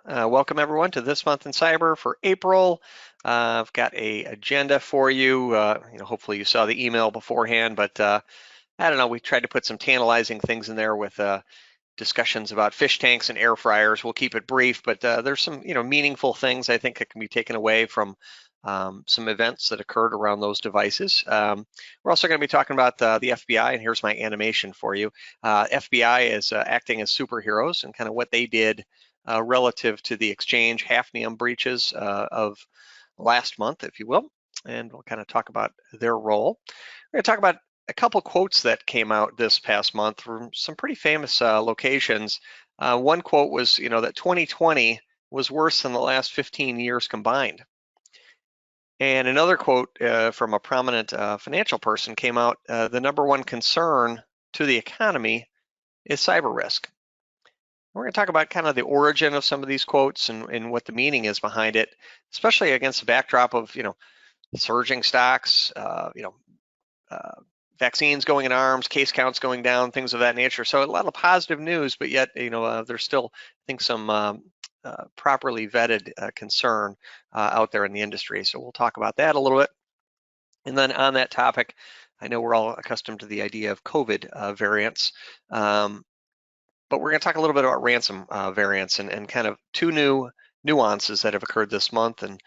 Welcome everyone to This Month in Cyber for April. I've got a agenda for you. Hopefully you saw the email beforehand, but I don't know, we tried to put some tantalizing things in there with discussions about fish tanks and air fryers. We'll keep it brief, but there's some meaningful things I think that can be taken away from some events that occurred around those devices. We're also going to be talking about the FBI, and here's my animation for you. FBI is acting as superheroes and kind of what they did relative to the exchange Hafnium breaches of last month, if you will, and we'll kind of talk about their role. We're going to talk about a couple quotes that came out this past month from some pretty famous locations. One quote was, that 2020 was worse than the last 15 years combined. And another quote from a prominent financial person came out, the number one concern to the economy is cyber risk. We're going to talk about kind of the origin of some of these quotes and what the meaning is behind it, especially against the backdrop of, surging stocks, vaccines going in arms, case counts going down, things of that nature. So a lot of positive news, but yet, there's still, I think, some properly vetted concern out there in the industry. So we'll talk about that a little bit. And then on that topic, I know we're all accustomed to the idea of COVID variants. But we're going to talk a little bit about ransom variants and kind of two new nuances that have occurred this month, and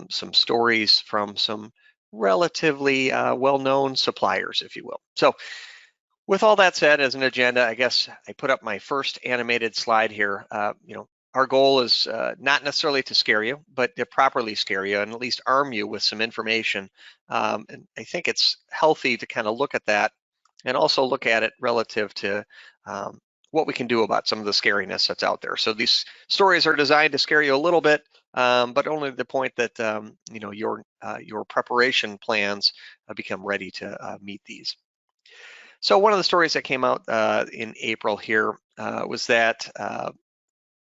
some stories from some relatively well-known suppliers, if you will. So with all that said, as an agenda, I guess I put up my first animated slide here. Our goal is not necessarily to scare you, but to properly scare you and at least arm you with some information. And I think it's healthy to kind of look at that and also look at it relative to what we can do about some of the scariness that's out there. So these stories are designed to scare you a little bit, but only to the point that your preparation plans become ready to meet these. So one of the stories that came out in April here was that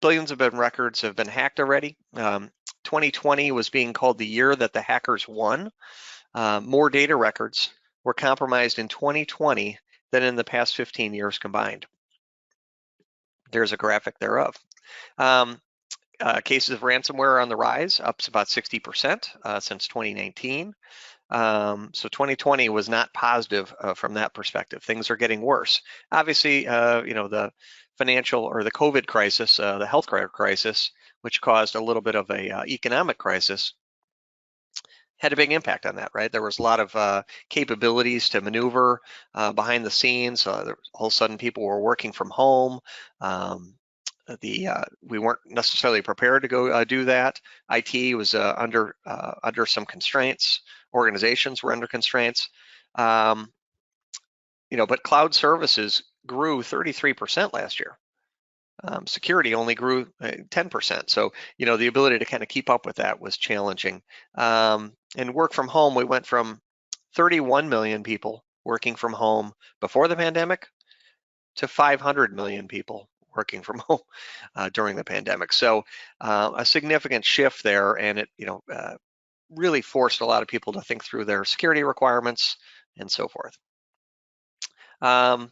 billions of records have been hacked already. 2020 was being called the year that the hackers won. More data records were compromised in 2020 than in the past 15 years combined. There's a graphic thereof. Cases of ransomware are on the rise, up about 60% since 2019. So 2020 was not positive from that perspective. Things are getting worse. Obviously, the financial or the COVID crisis, the healthcare crisis, which caused a little bit of a economic crisis, had a big impact on that, right? There was a lot of capabilities to maneuver behind the scenes. All of a sudden, people were working from home. We weren't necessarily prepared to go do that. IT was under some constraints. Organizations were under constraints. But cloud services grew 33% last year. Security only grew 10%. So, the ability to kind of keep up with that was challenging. And work from home, we went from 31 million people working from home before the pandemic to 500 million people working from home during the pandemic. So a significant shift there, and it, really forced a lot of people to think through their security requirements and so forth. Trying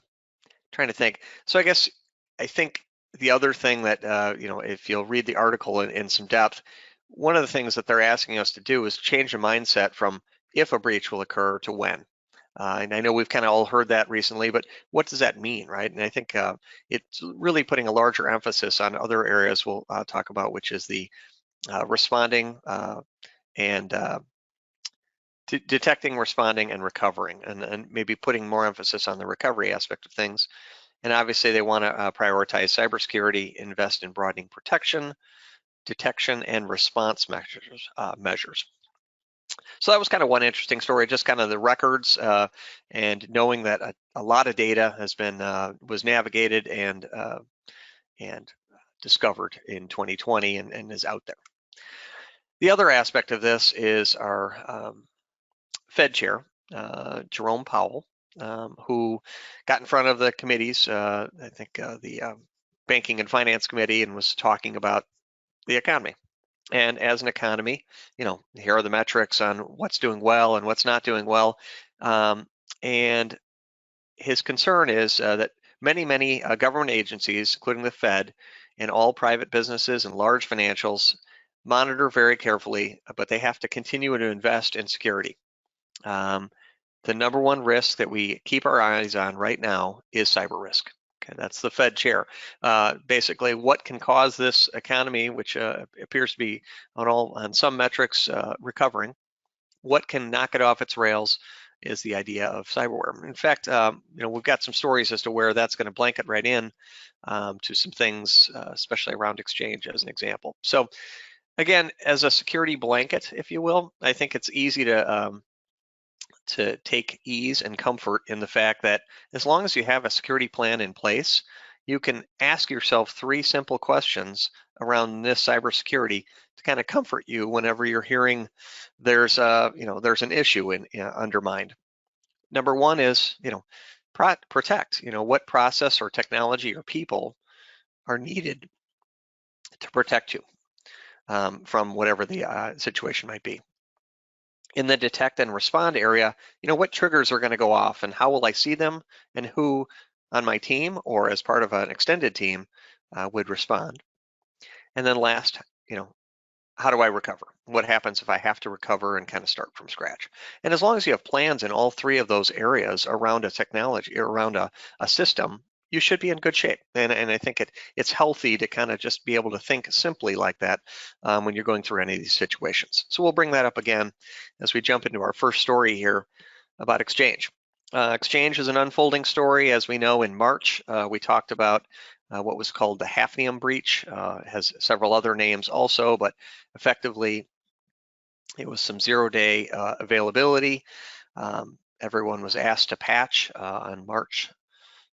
to think. So I think the other thing that, if you'll read the article in some depth, one of the things that they're asking us to do is change the mindset from if a breach will occur to when. And I know we've kind of all heard that recently, but what does that mean, right? And I think it's really putting a larger emphasis on other areas we'll talk about, which is the responding and detecting, responding, and recovering, and maybe putting more emphasis on the recovery aspect of things. And obviously, they want to prioritize cybersecurity, invest in broadening protection, detection, and response measures. So that was kind of one interesting story, just kind of the records and knowing that a lot of data has been was navigated and discovered in 2020 and is out there. The other aspect of this is our Fed chair, Jerome Powell, who got in front of the committees, I think the Banking and Finance Committee, and was talking about the economy. And as an economy, here are the metrics on what's doing well and what's not doing well. And his concern is that many government agencies, including the Fed, and all private businesses and large financials monitor very carefully, but they have to continue to invest in security. The number one risk that we keep our eyes on right now is cyber risk. Okay, that's the Fed chair. Basically, what can cause this economy, which appears to be on some metrics recovering, what can knock it off its rails is the idea of cyberware. In fact, we've got some stories as to where that's going to blanket right in to some things, especially around Exchange as an example. So again, as a security blanket, if you will, I think it's easy to take ease and comfort in the fact that as long as you have a security plan in place, you can ask yourself 3 simple questions around this cybersecurity to kind of comfort you whenever you're hearing there's an issue undermined. Number 1 is protect. What process or technology or people are needed to protect you from whatever the situation might be. In the detect and respond area, what triggers are going to go off and how will I see them, and who on my team or as part of an extended team would respond. And then last, how do I recover? What happens if I have to recover and kind of start from scratch? And as long as you have plans in all 3 of those areas around a technology, around a system, you should be in good shape. And I think it's healthy to kind of just be able to think simply like that when you're going through any of these situations. So we'll bring that up again as we jump into our first story here about Exchange. Exchange is an unfolding story. As we know, in March, we talked about what was called the Hafnium breach. It has several other names also, but effectively it was some 0-day availability. Everyone was asked to patch on March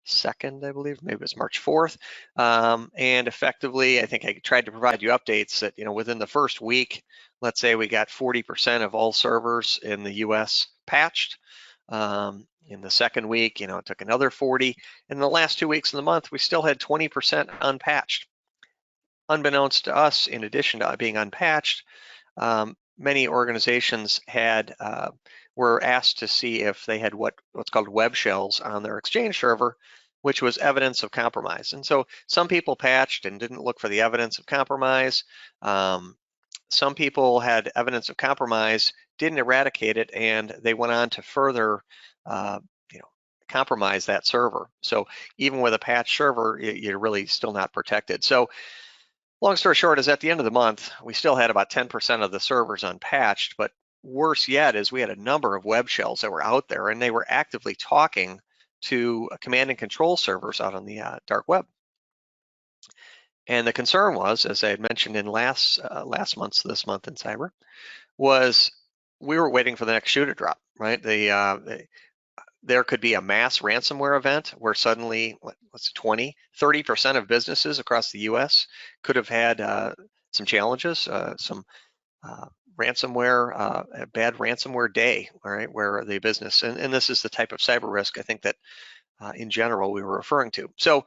2nd, I believe, maybe it was March 4th. And effectively, I think I tried to provide you updates that, within the first week, let's say we got 40% of all servers in the US patched. In the second week, it took another 40. In the last 2 weeks of the month, we still had 20% unpatched. Unbeknownst to us, in addition to being unpatched, many organizations were asked to see if they had what's called web shells on their Exchange server, which was evidence of compromise. And so some people patched and didn't look for the evidence of compromise. Some people had evidence of compromise, didn't eradicate it, and they went on to further compromise that server. So even with a patched server, you're really still not protected. So long story short is at the end of the month, we still had about 10% of the servers unpatched, but worse yet is we had a number of web shells that were out there and they were actively talking to command and control servers out on the dark web. And the concern was, as I had mentioned in this month in cyber, was we were waiting for the next shoe to drop, right? There could be a mass ransomware event where suddenly, 30% of businesses across the US could have had some challenges, some ransomware, a bad ransomware day, all right, where the business, and this is the type of cyber risk I think that in general we were referring to. So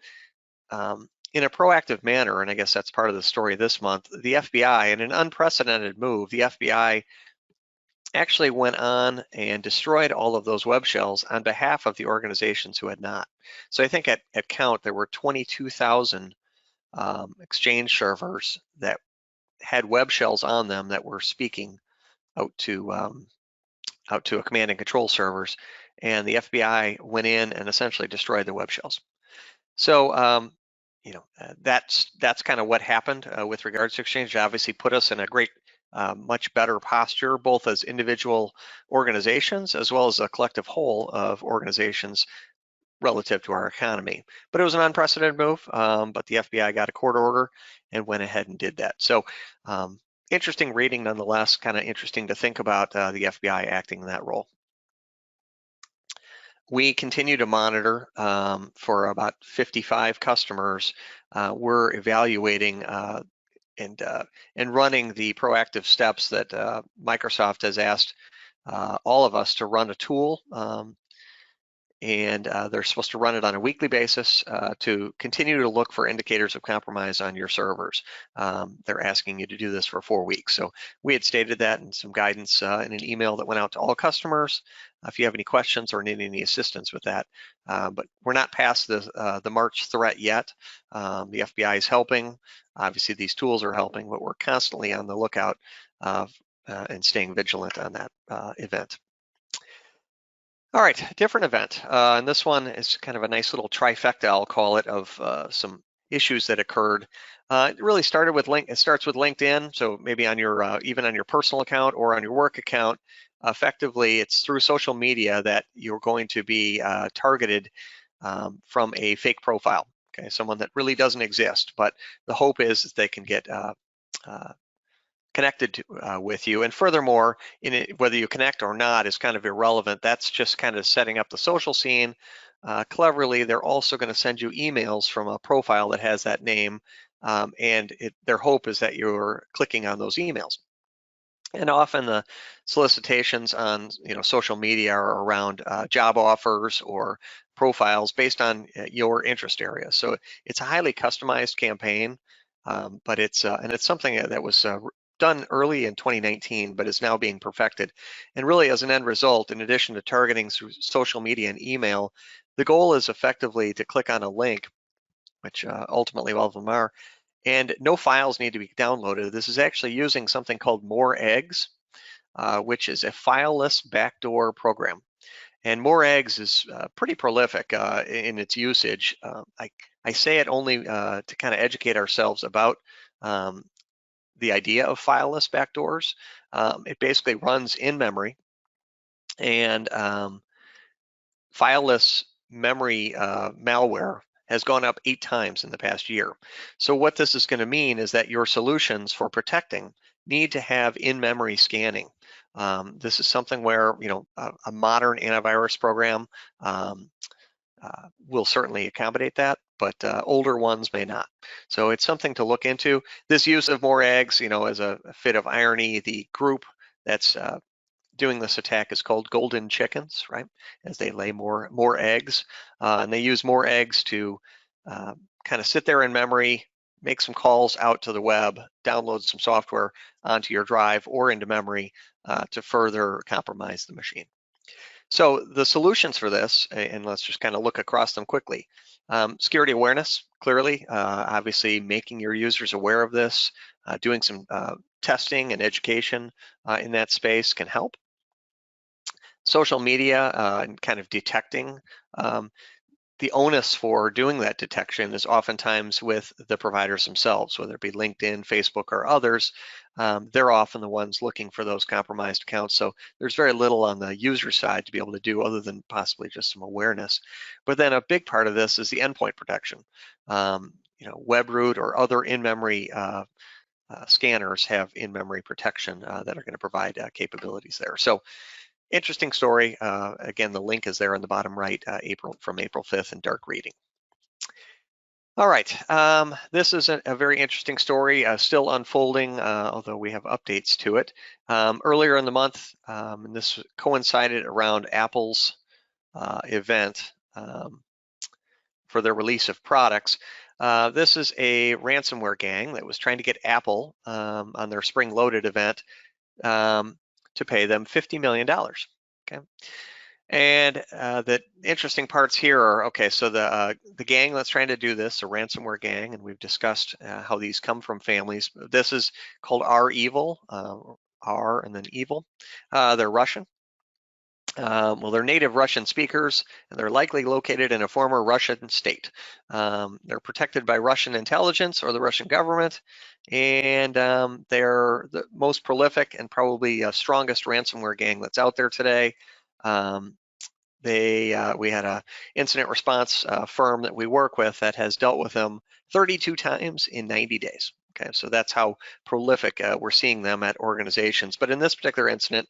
in a proactive manner, and I guess that's part of the story this month, the FBI, in an unprecedented move, the FBI actually went on and destroyed all of those web shells on behalf of the organizations who had not. So I think at count, there were 22,000 Exchange servers that had web shells on them that were speaking out to a command and control servers, and the FBI went in and essentially destroyed the web shells. So that's kind of what happened with regards to Exchange. It obviously put us in a great much better posture, both as individual organizations as well as a collective whole of organizations relative to our economy. But it was an unprecedented move, but the FBI got a court order and went ahead and did that. So interesting reading nonetheless, kind of interesting to think about the FBI acting in that role. We continue to monitor for about 55 customers. We're evaluating and running the proactive steps that Microsoft has asked all of us to run a tool and they're supposed to run it on a weekly basis to continue to look for indicators of compromise on your servers. They're asking you to do this for 4 weeks. So we had stated that in some guidance in an email that went out to all customers. If you have any questions or need any assistance with that, but we're not past the March threat yet. The FBI is helping. Obviously, these tools are helping, but we're constantly on the lookout and staying vigilant on that event. All right, different event. And this one is kind of a nice little trifecta, I'll call it, of some issues that occurred. It really started with it starts with LinkedIn. So maybe on your even on your personal account or on your work account, effectively it's through social media that you're going to be targeted from a fake profile. Okay, someone that really doesn't exist, but the hope is that they can get connected to, with you. And furthermore, whether you connect or not is kind of irrelevant. That's just kind of setting up the social scene. Cleverly, they're also going to send you emails from a profile that has that name, and their hope is that you're clicking on those emails. And often the solicitations on social media are around job offers or profiles based on your interest area. So it's a highly customized campaign, but it's something that was done early in 2019, but is now being perfected. And really, as an end result, in addition to targeting through social media and email, the goal is effectively to click on a link, which ultimately all of them are, and no files need to be downloaded. This is actually using something called More Eggs, which is a fileless backdoor program. And More Eggs is pretty prolific in its usage. I say it only to kind of educate ourselves about the idea of fileless backdoors. It basically runs in memory, and fileless memory malware has gone up 8 times in the past year. So what this is going to mean is that your solutions for protecting need to have in-memory scanning. This is something where a modern antivirus program will certainly accommodate that, but older ones may not. So it's something to look into. This use of More Eggs, as a fit of irony, the group that's doing this attack is called Golden Chickens, right? As they lay more eggs, and they use more eggs to kind of sit there in memory, make some calls out to the web, download some software onto your drive or into memory to further compromise the machine. So the solutions for this, and let's just kind of look across them quickly. Security awareness, clearly, obviously making your users aware of this, doing some testing and education in that space can help. Social media and kind of detecting. The onus for doing that detection is oftentimes with the providers themselves, whether it be LinkedIn, Facebook, or others. They're often the ones looking for those compromised accounts. So there's very little on the user side to be able to do other than possibly just some awareness. But then a big part of this is the endpoint protection. WebRoot or other in-memory scanners have in-memory protection that are going to provide capabilities there. So interesting story. Again, the link is there on the bottom right, from April 5th in dark reading. All right, this is a very interesting story, still unfolding, although we have updates to it. Earlier in the month, and this coincided around Apple's event for their release of products. This is a ransomware gang that was trying to get Apple on their Spring Loaded event to pay them $50 million, okay? And the interesting parts here are, okay, so the gang that's trying to do this, a ransomware gang, and we've discussed how these come from families. This is called R-Evil, R and then Evil. They're Russian. Well, they're native Russian speakers, and they're likely located in a former Russian state. They're protected by Russian intelligence or the Russian government, and they're the most prolific and probably strongest ransomware gang that's out there today. We had an incident response firm that we work with that has dealt with them 32 times in 90 days. Okay, so that's how prolific we're seeing them at organizations. But in this particular incident,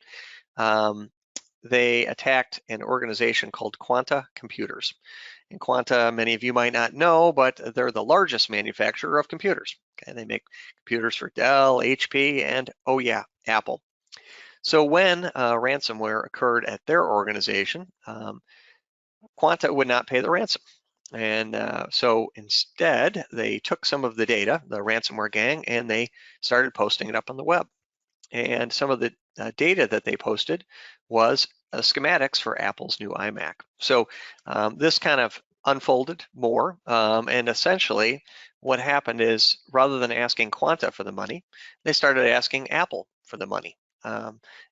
they attacked an organization called Quanta Computers. And Quanta, many of you might not know, but they're the largest manufacturer of computers. Okay, they make computers for Dell, HP, and oh yeah, Apple. So when ransomware occurred at their organization, Quanta would not pay the ransom. And so instead, they took some of the data, the ransomware gang, and they started posting it up on the web. And some of the data that they posted was schematics for Apple's new iMac. So this kind of unfolded more, and essentially what happened is, rather than asking Quanta for the money, they started asking Apple for the money.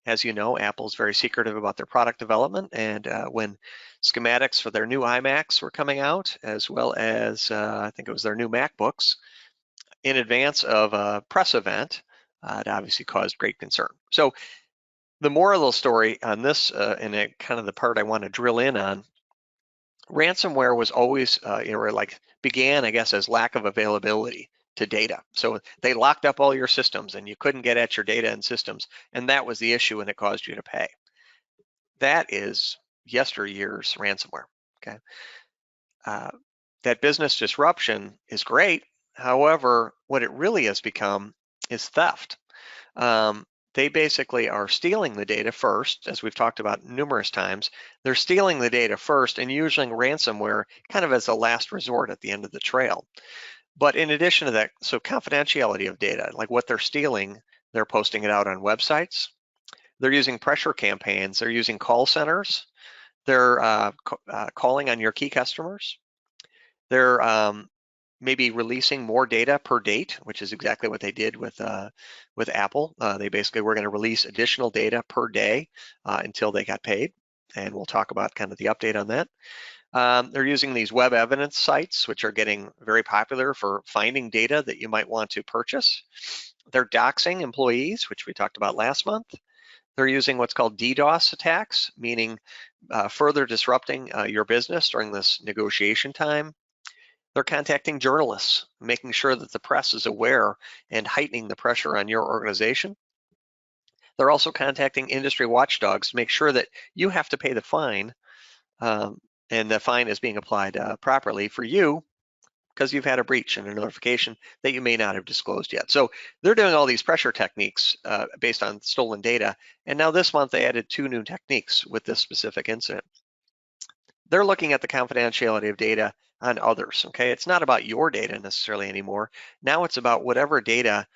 As you know, Apple's very secretive about their product development, and when schematics for their new iMacs were coming out, as well as I think it was their new MacBooks, in advance of a press event, it obviously caused great concern. So the moral of the story on this, and kind of the part I want to drill in on, ransomware was always, began, I guess, as lack of availability to data. So they locked up all your systems and you couldn't get at your data and systems, and that was the issue, and it caused you to pay. That is yesteryear's ransomware, okay? That business disruption is great. However, what it really has become is theft. They basically are stealing the data first, as we've talked about numerous times. They're stealing the data first and using ransomware kind of as a last resort at the end of the trail. But in addition to that, so confidentiality of data, like what they're stealing, they're posting it out on websites. They're using pressure campaigns. They're using call centers. They're calling on your key customers. They're maybe releasing more data per date, which is exactly what they did with Apple. They basically were going to release additional data per day until they got paid, and we'll talk about kind of the update on that. They're using these web evidence sites, which are getting very popular for finding data that you might want to purchase. They're doxing employees, which we talked about last month. They're using what's called DDoS attacks, meaning further disrupting your business during this negotiation time. They're contacting journalists, making sure that the press is aware and heightening the pressure on your organization. They're also contacting industry watchdogs to make sure that you have to pay the fine, and the fine is being applied properly for you because you've had a breach and a notification that you may not have disclosed yet. So they're doing all these pressure techniques based on stolen data. And now this month they added 2 new techniques with this specific incident. They're looking at the confidentiality of data on others, okay? It's not about your data necessarily anymore. Now it's about whatever data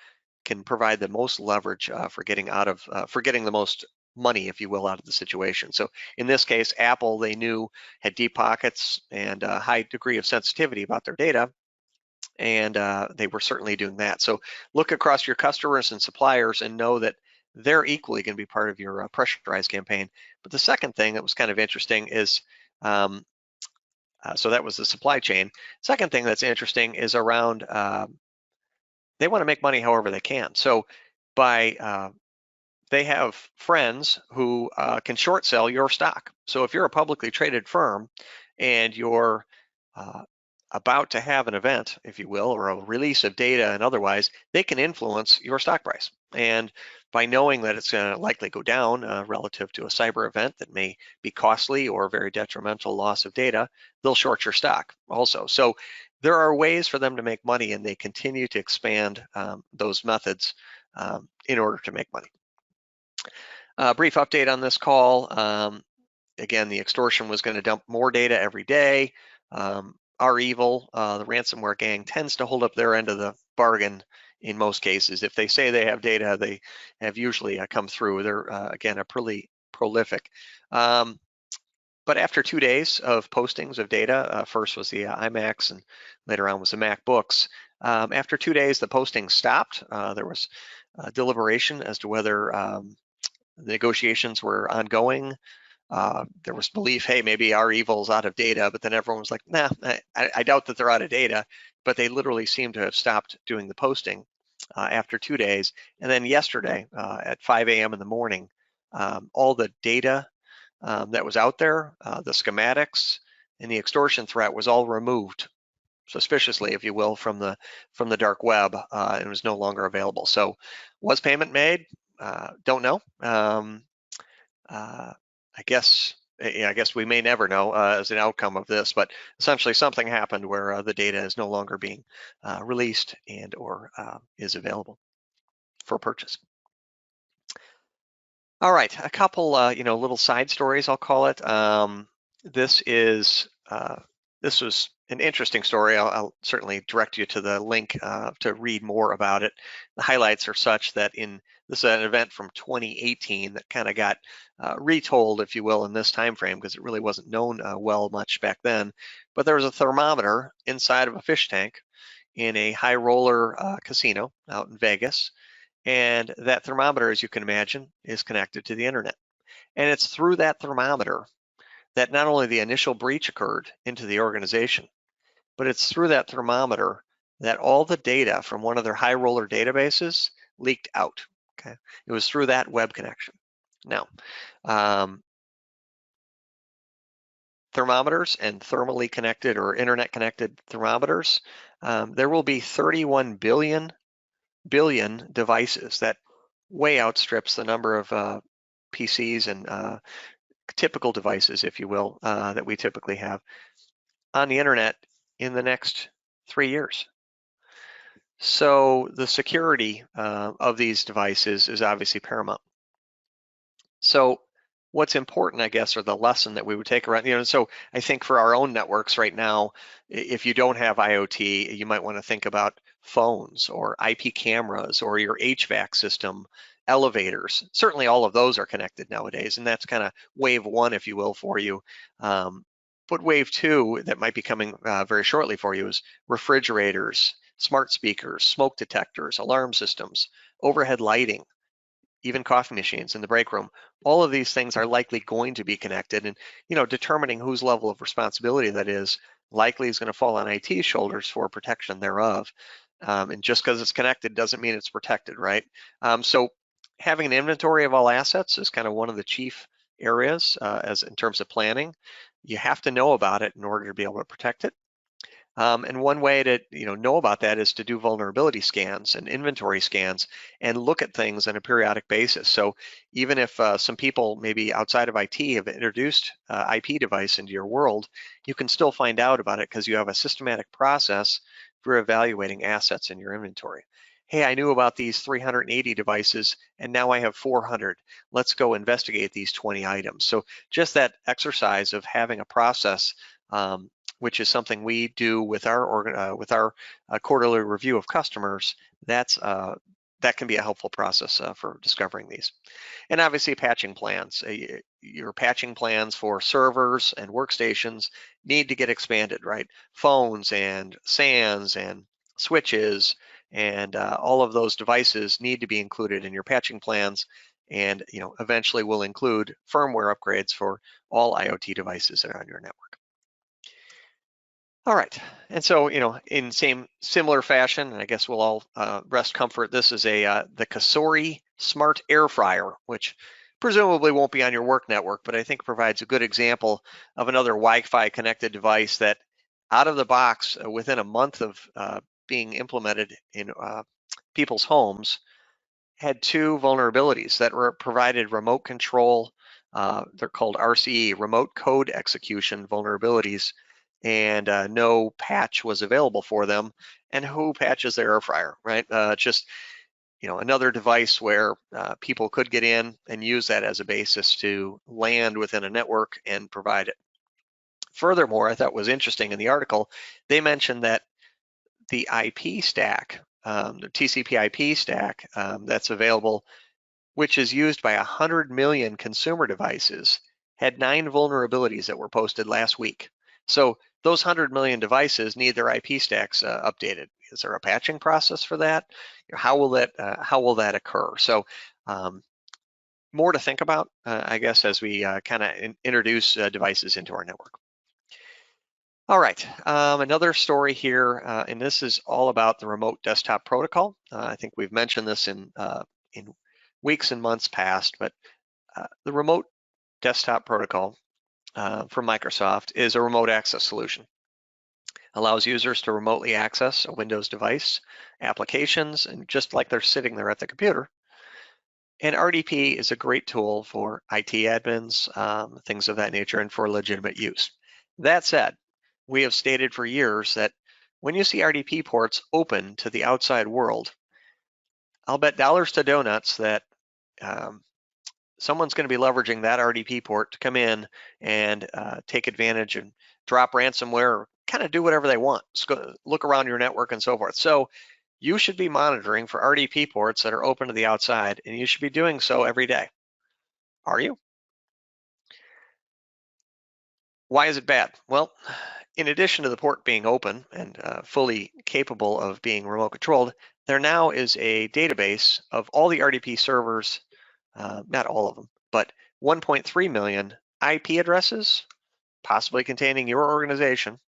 can provide the most leverage for getting the most money, if you will, out of the situation. So in this case, Apple, they knew, had deep pockets and a high degree of sensitivity about their data, and they were certainly doing that. So look across your customers and suppliers and know that they're equally going to be part of your pressurized campaign. But the second thing that was kind of interesting is, so that was the supply chain. Second thing that's interesting is around, they want to make money however they can. So they have friends who can short sell your stock. So if you're a publicly traded firm and you're about to have an event, if you will, or a release of data and otherwise, they can influence your stock price. And by knowing that it's going to likely go down relative to a cyber event that may be costly or very detrimental loss of data, they'll short your stock also. So there are ways for them to make money, and they continue to expand those methods in order to make money. Brief update on this call. Again, the extortion was going to dump more data every day. REvil, the ransomware gang, tends to hold up their end of the bargain in most cases. If they say they have data, they have usually come through. They're, again, a pretty prolific. But after 2 days of postings of data, first was the iMacs and later on was the MacBooks. After 2 days, the postings stopped. There was deliberation as to whether the negotiations were ongoing. There was belief, hey, maybe REvil's out of data, but then everyone was like, nah, I doubt that they're out of data. But they literally seem to have stopped doing the posting after 2 days. And then yesterday at 5 a.m. in the morning, all the data that was out there, the schematics and the extortion threat was all removed suspiciously, if you will, from the dark web, and was no longer available. So was payment made? Don't know. I guess we may never know as an outcome of this, but essentially something happened where the data is no longer being released and or is available for purchase. All right, a couple little side stories, I'll call it. this was an interesting story. I'll certainly direct you to the link to read more about it. The highlights are such that this is an event from 2018 that kind of got retold, if you will, in this time frame because it really wasn't known well much back then. But there was a thermometer inside of a fish tank in a high roller casino out in Vegas. And that thermometer, as you can imagine, is connected to the internet. And it's through that thermometer that not only the initial breach occurred into the organization, but it's through that thermometer that all the data from one of their high roller databases leaked out. Okay, it was through that web connection. Now, thermometers and thermally connected or internet connected thermometers, there will be 31 billion devices. That way outstrips the number of PCs and typical devices, if you will, that we typically have on the internet in the next 3 years. So the security of these devices is obviously paramount. So what's important, I guess, or the lesson that we would take around, so I think for our own networks right now, if you don't have IoT, you might want to think about phones or IP cameras or your HVAC system, elevators. Certainly all of those are connected nowadays, and that's kind of wave one, if you will, for you. But wave two that might be coming very shortly for you is refrigerators, smart speakers, smoke detectors, alarm systems, overhead lighting, even coffee machines in the break room. All of these things are likely going to be connected, and determining whose level of responsibility that is likely is going to fall on IT's shoulders for protection thereof. And just because it's connected doesn't mean it's protected, right? So having an inventory of all assets is kind of one of the chief areas as in terms of planning. You have to know about it in order to be able to protect it. And one way to know about that is to do vulnerability scans and inventory scans and look at things on a periodic basis. So even if some people maybe outside of IT have introduced IP device into your world, you can still find out about it because you have a systematic process for evaluating assets in your inventory. Hey, I knew about these 380 devices and now I have 400. Let's go investigate these 20 items. So just that exercise of having a process which is something we do with our quarterly review of customers, that can be a helpful process for discovering these. And obviously patching plans. Your patching plans for servers and workstations need to get expanded, right? Phones and SANs and switches and all of those devices need to be included in your patching plans, and eventually will include firmware upgrades for all IoT devices that are on your network. All right, and so in similar fashion, and I guess we'll all rest comfort. This is the Cosori Smart Air Fryer, which presumably won't be on your work network, but I think provides a good example of another Wi-Fi connected device that, out of the box, within a month of being implemented in people's homes, had two vulnerabilities that provided remote control. They're called RCE, remote code execution vulnerabilities, and no patch was available for them. And who patches their air fryer, right? Just another device where people could get in and use that as a basis to land within a network and provide it. Furthermore, I thought was interesting in the article, they mentioned that the IP stack, the TCP/IP stack that's available, which is used by 100 million consumer devices, had 9 vulnerabilities that were posted last week. So those 100 million devices need their IP stacks updated. Is there a patching process for that? How will that occur? So more to think about, I guess, as we kind of introduce devices into our network. All right, another story here, and this is all about the remote desktop protocol. I think we've mentioned this in weeks and months past, but the remote desktop protocol from Microsoft is a remote access solution. Allows users to remotely access a Windows device, applications, and just like they're sitting there at the computer. And RDP is a great tool for IT admins, things of that nature, and for legitimate use. That said, we have stated for years that when you see RDP ports open to the outside world, I'll bet dollars to donuts that someone's going to be leveraging that RDP port to come in and take advantage and drop ransomware, or kind of do whatever they want. Look around your network and so forth. So you should be monitoring for RDP ports that are open to the outside, and you should be doing so every day. Are you? Why is it bad? Well, in addition to the port being open and fully capable of being remote controlled, there now is a database of all the RDP servers, not all of them, but 1.3 million IP addresses, possibly containing your organization,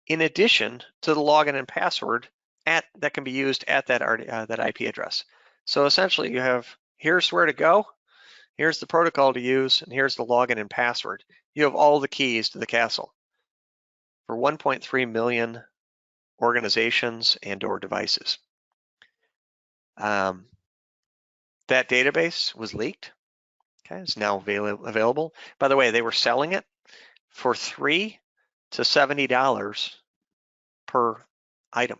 in addition to the login and password that can be used at that IP address. So essentially you have, here's where to go, here's the protocol to use, and here's the login and password. You have all the keys to the castle for 1.3 million organizations and or devices. That database was leaked. Okay, it's now available. By the way, they were selling it for $3 to $70 per item.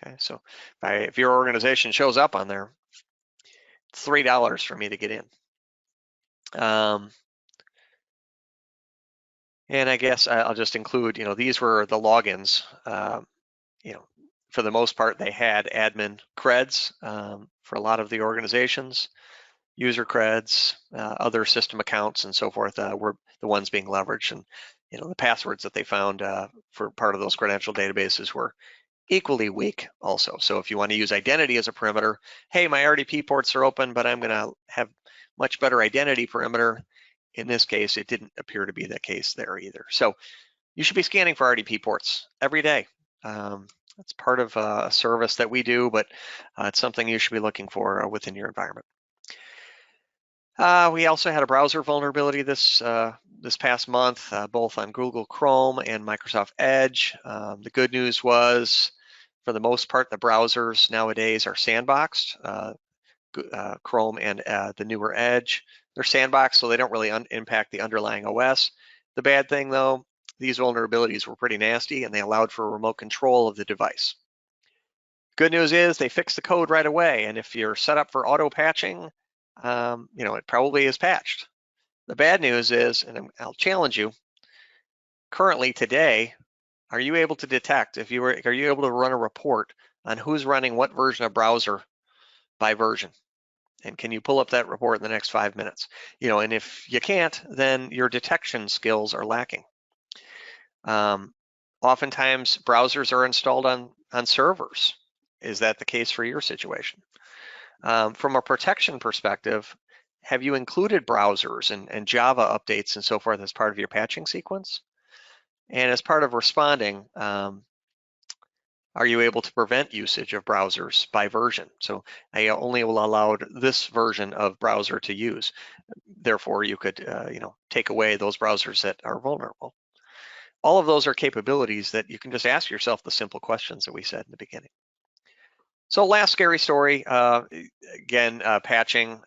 Okay, so if your organization shows up on there, it's $3 for me to get in. And I guess I'll just include, these were the logins. For the most part, they had admin creds for a lot of the organizations, user creds, other system accounts, and so forth were the ones being leveraged. And the passwords that they found for part of those credential databases were equally weak also. So if you want to use identity as a perimeter, hey, my RDP ports are open, but I'm going to have much better identity perimeter. In this case, it didn't appear to be the case there either. So you should be scanning for RDP ports every day. It's part of a service that we do, but it's something you should be looking for within your environment. We also had a browser vulnerability this past month, both on Google Chrome and Microsoft Edge. The good news was, for the most part, the browsers nowadays are sandboxed. Chrome and the newer Edge, they're sandboxed, so they don't really impact the underlying OS. The bad thing, though, these vulnerabilities were pretty nasty, and they allowed for remote control of the device. Good news is they fixed the code right away, and if you're set up for auto patching, it probably is patched. The bad news is, and I'll challenge you, currently today, are you able to detect, are you able to run a report on who's running what version of browser by version? And can you pull up that report in the next 5 minutes? And if you can't, then your detection skills are lacking. Oftentimes browsers are installed on servers. Is that the case for your situation? From a protection perspective, have you included browsers and Java updates and so forth as part of your patching sequence? And as part of responding, are you able to prevent usage of browsers by version? So I only will allow this version of browser to use. Therefore, you could take away those browsers that are vulnerable. All of those are capabilities that you can just ask yourself the simple questions that we said in the beginning. So last scary story, again, patching.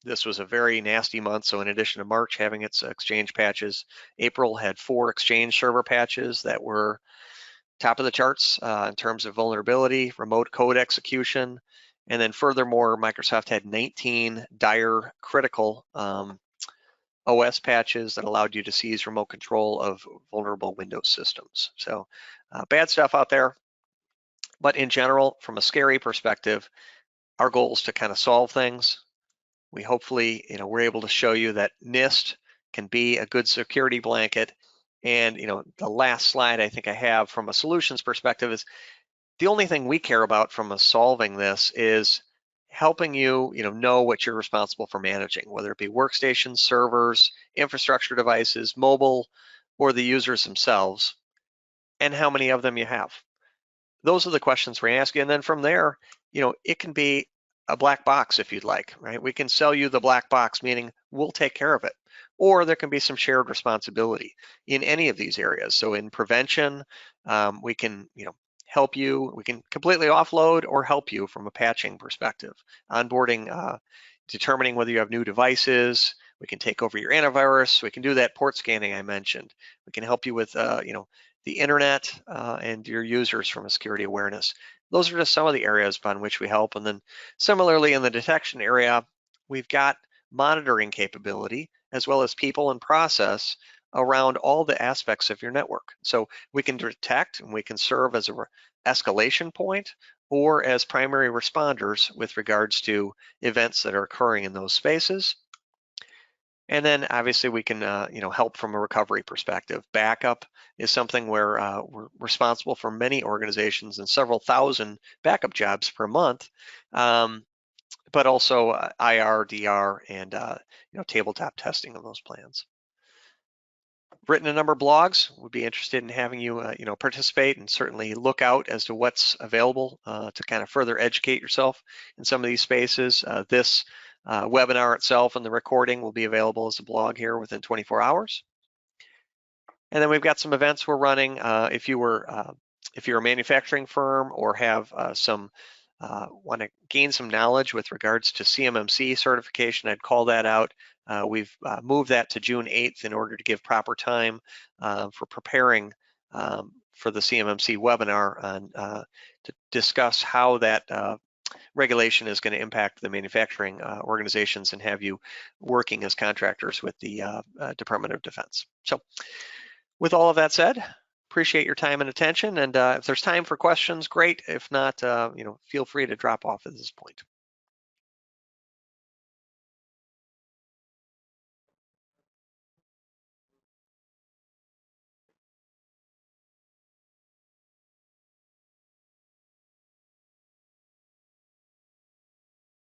This was a very nasty month. So in addition to March having its Exchange patches, April had 4 Exchange server patches that were top of the charts in terms of vulnerability, remote code execution, and then furthermore, Microsoft had 19 dire critical OS patches that allowed you to seize remote control of vulnerable Windows systems. So bad stuff out there. But in general, from a scary perspective, our goal is to kind of solve things. We hopefully, we're able to show you that NIST can be a good security blanket. And the last slide I think I have from a solutions perspective is the only thing we care about from solving this is helping you, know what you're responsible for managing, whether it be workstations, servers, infrastructure devices, mobile, or the users themselves, and how many of them you have. Those are the questions we're asking. And then from there, it can be a black box if you'd like, right? We can sell you the black box, meaning we'll take care of it. Or there can be some shared responsibility in any of these areas. So in prevention, we can, help you. We can completely offload or help you from a patching perspective. Onboarding, determining whether you have new devices. We can take over your antivirus. We can do that port scanning I mentioned. We can help you with, the internet and your users from a security awareness. Those are just some of the areas upon which we help. And then similarly in the detection area, we've got monitoring capability, as well as people and process around all the aspects of your network. So we can detect and we can serve as an escalation point or as primary responders with regards to events that are occurring in those spaces. And then obviously we can help from a recovery perspective. Backup is something where we're responsible for many organizations and several thousand backup jobs per month, but also IR, DR, and tabletop testing of those plans. Written a number of blogs. Would be interested in having you participate and certainly look out as to what's available to kind of further educate yourself in some of these spaces. This webinar itself and the recording will be available as a blog here within 24 hours. And then we've got some events we're running. If you're a manufacturing firm or have want to gain some knowledge with regards to CMMC certification, I'd call that out. We've moved that to June 8th in order to give proper time for preparing for the CMMC webinar to discuss how that regulation is going to impact the manufacturing organizations and have you working as contractors with the Department of Defense. So with all of that said, appreciate your time and attention. And if there's time for questions, great. If not, feel free to drop off at this point.